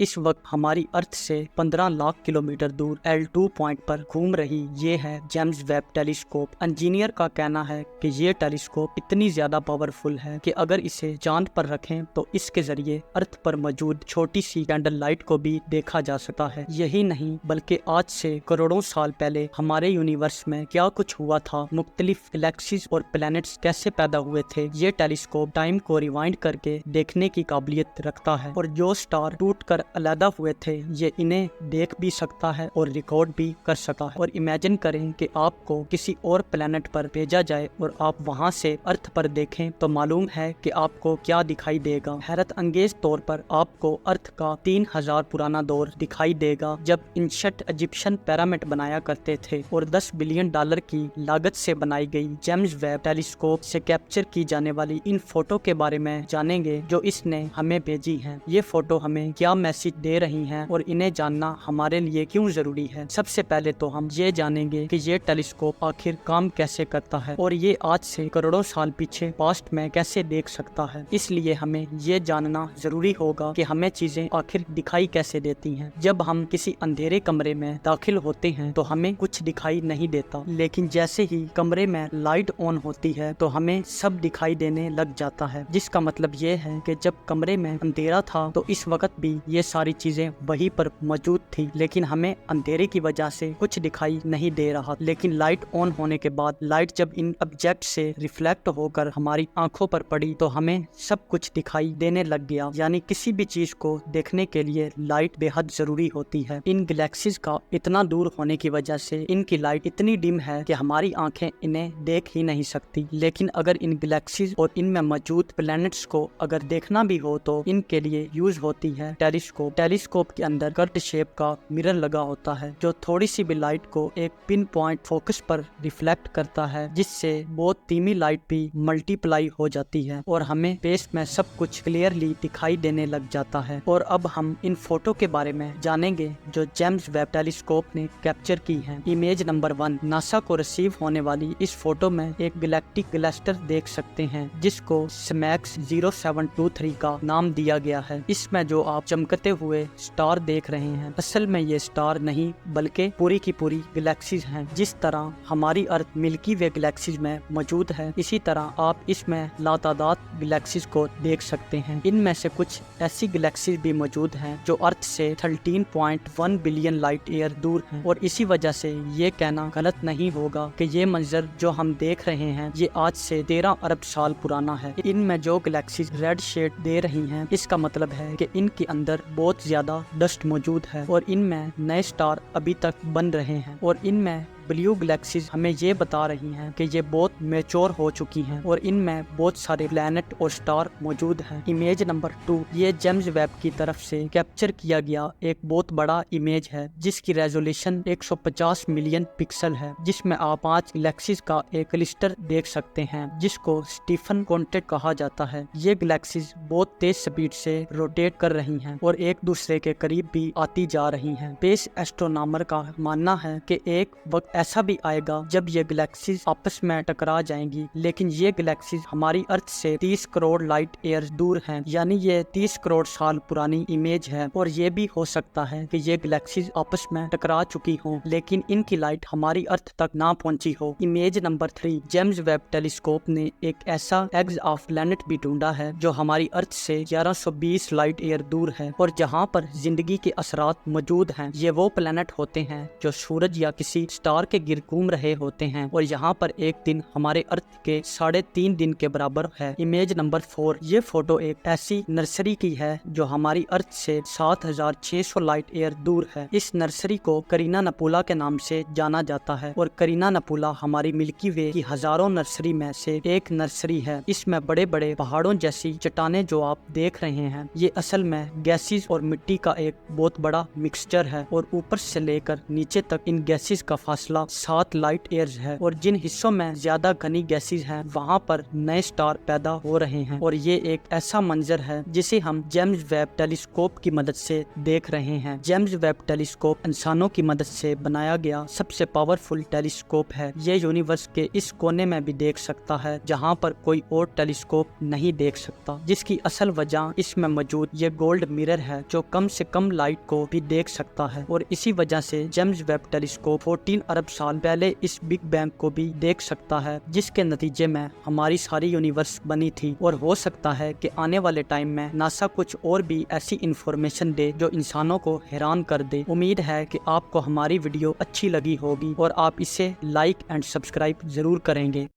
इस वक्त हमारी अर्थ से 15 लाख किलोमीटर दूर L2 पॉइंट पर घूम रही ये है जेम्स वेब टेलीस्कोप। इंजीनियर का कहना है कि ये टेलीस्कोप इतनी ज्यादा पावरफुल है कि अगर इसे चांद पर रखें तो इसके जरिए अर्थ पर मौजूद छोटी सी कैंडल लाइट को भी देखा जा सकता है। यही नहीं बल्कि आज से करोड़ों साल पहले हमारे यूनिवर्स में क्या कुछ हुआ था, मुख्तलिफ गैलेक्सीज और प्लैनेट्स कैसे पैदा हुए थे, ये टेलीस्कोप टाइम को रिवाइंड करके देखने की काबिलियत रखता है। और जो स्टार टूट कर अलहदा हुए थे ये इन्हें देख भी सकता है और रिकॉर्ड भी कर सकता है। और इमेजिन करें कि आपको किसी और प्लेनेट पर भेजा जाए और आप वहां से अर्थ पर देखें तो मालूम है कि आपको क्या दिखाई देगा। हैरत अंगेज तौर पर आपको अर्थ का 3000 पुराना दौर दिखाई देगा जब एंशिएंट इजिप्शियन पिरामिड बनाया करते थे और $10 बिलियन की लागत से बनाई गई जेम्स वेब टेलीस्कोप से कैप्चर की जाने वाली इन फोटो के बारे में जानेंगे जो इसने हमें भेजी हैं। ये फोटो हमें क्या मैसेज दे रही हैं और इन्हें जानना हमारे लिए क्यों जरूरी है। सबसे पहले तो हम ये जानेंगे कि ये टेलीस्कोप आखिर काम कैसे करता है और ये आज से करोड़ों साल पीछे पास्ट में कैसे देख सकता है। इसलिए हमें ये जानना जरूरी होगा कि हमें चीजें आखिर दिखाई कैसे देती हैं। जब हम किसी अंधेरे कमरे में दाखिल होते हैं तो हमें कुछ दिखाई नहीं देता, लेकिन जैसे ही कमरे में लाइट ऑन होती है तो हमें सब दिखाई देने लग जाता है। जिसका मतलब ये है कि जब कमरे में अंधेरा था तो इस वक्त भी ये सारी चीजें वहीं पर मौजूद थी, लेकिन हमें अंधेरे की वजह से कुछ दिखाई नहीं दे रहा। लेकिन लाइट ऑन होने के बाद लाइट जब इन ऑब्जेक्ट से रिफ्लेक्ट होकर हमारी आंखों पर पड़ी तो हमें सब कुछ दिखाई देने लग गया। यानी किसी भी चीज को देखने के लिए लाइट बेहद जरूरी होती है। इन गैलेक्सीज का इतना दूर होने की वजह से इनकी लाइट इतनी डिम है कि हमारी आंखें इन्हें देख ही नहीं सकती। लेकिन अगर इन गैलेक्सीज और इनमें मौजूद प्लैनेट्स को अगर देखना भी हो तो इनके लिए यूज होती है टेलीस्कोप। टेलीस्कोप के अंदर कर्ट शेप का मिरर लगा होता है जो थोड़ी सी भी लाइट को एक पिन पॉइंट फोकस पर रिफ्लेक्ट करता है, जिससे बहुत धीमी लाइट भी मल्टीप्लाई हो जाती है और हमें स्पेस में सब कुछ क्लियरली दिखाई देने लग जाता है। और अब हम इन फोटो के बारे में जानेंगे जो जेम्स वेब टेलीस्कोप ने कैप्चर की है। इमेज नंबर 1, नासा को रिसीव होने वाली इस फोटो में एक गैलेक्टिक क्लस्टर देख सकते हैं जिसको स्मैक्स 0723 का नाम दिया गया है। इसमें जो आप चमकते हुए स्टार देख रहे हैं असल में ये स्टार नहीं बल्कि पूरी की पूरी गैलेक्सीज हैं। जिस तरह हमारी अर्थ मिल्की वे गैलेक्सीज में मौजूद है, इसी तरह आप इसमें लातादाद गैलेक्सीज को देख सकते हैं। इनमें से कुछ ऐसी गैलेक्सीज भी मौजूद हैं जो अर्थ से 13.1 बिलियन लाइट ईयर दूर हैं और इसी वजह से ये कहना गलत नहीं होगा कि ये मंजर जो हम देख रहे हैं ये आज से 13 अरब साल पुराना है। इनमें जो गैलेक्सीज रेड शेड दे रही हैं इसका मतलब है कि इनके अंदर बहुत ज्यादा डस्ट मौजूद है और इनमें नए स्टार अभी तक बन रहे हैं। और इनमें ब्लू गैलेक्सीज हमें ये बता रही हैं कि ये बहुत मैच्योर हो चुकी हैं और इनमें बहुत सारे प्लैनेट और स्टार मौजूद हैं। इमेज नंबर 2, ये जेम्स वेब की तरफ से कैप्चर किया गया एक बहुत बड़ा इमेज है जिसकी रेजोल्यूशन 150 मिलियन पिक्सल है, जिसमें आप 5 गैलेक्सीज का एक क्लस्टर देख सकते हैं जिसको स्टीफन कॉन्टेक्ट कहा जाता है। ये गैलेक्सीज बहुत तेज स्पीड से रोटेट कर रही हैं और एक दूसरे के करीब भी आती जा रही हैं। स्पेस एस्ट्रोनॉमर का मानना है कि एक वक्त ऐसा भी आएगा जब ये गैलेक्सीज आपस में टकरा जाएंगी, लेकिन ये गैलेक्सीज हमारी अर्थ से 30 करोड़ लाइट ईयर दूर हैं। यानी ये 30 करोड़ साल पुरानी इमेज है और ये भी हो सकता है कि ये गैलेक्सीज आपस में टकरा चुकी हों लेकिन इनकी लाइट हमारी अर्थ तक ना पहुंची हो। Image number 3, James Webb telescope ने एक ऐसा एग्ज ऑफ प्लैनेट भी ढूंढा है जो हमारी अर्थ से 1120 लाइट ईयर दूर है और जहाँ पर जिंदगी के असरात मौजूद हैं। ये वो प्लैनेट होते हैं जो सूरज या किसी स्टार के गिर घूम रहे होते हैं और यहाँ पर एक दिन हमारे अर्थ के 3.5 दिन के बराबर है। इमेज नंबर 4, ये फोटो एक ऐसी नर्सरी की है जो हमारी अर्थ से 7600 लाइट ईयर दूर है। इस नर्सरी को करीना नपूला के नाम से जाना जाता है और करीना नपूला हमारी मिल्की वे की हजारों नर्सरी में से एक नर्सरी है। इसमें बड़े बड़े पहाड़ों जैसी चट्टानें जो आप देख रहे हैं ये असल में गैसेस और मिट्टी का एक बहुत बड़ा मिक्सचर है और ऊपर से लेकर नीचे तक इन गैसेस का फासला फासला 7 लाइट ईयर्स है और जिन हिस्सों में ज्यादा घनी गैसेज हैं वहाँ पर नए स्टार पैदा हो रहे हैं और ये एक ऐसा मंजर है जिसे हम जेम्स वेब टेलीस्कोप की मदद से देख रहे हैं। जेम्स वेब टेलीस्कोप इंसानों की मदद से बनाया गया सबसे पावरफुल टेलीस्कोप है। ये यूनिवर्स के इस कोने में भी देख सकता है जहाँ पर कोई और टेलीस्कोप नहीं देख सकता, जिसकी असल वजह इसमें मौजूद ये गोल्ड मिरर है जो कम से कम लाइट को भी देख सकता है और इसी वजह से जेम्स वेब टेलीस्कोप 14 अरब साल पहले इस बिग बैंग को भी देख सकता है, जिसके नतीजे में हमारी सारी यूनिवर्स बनी थी। और हो सकता है कि आने वाले टाइम में नासा कुछ और भी ऐसी इंफॉर्मेशन दे जो इंसानों को हैरान कर दे। उम्मीद है कि आपको हमारी वीडियो अच्छी लगी होगी और आप इसे लाइक एंड सब्सक्राइब जरूर करेंगे।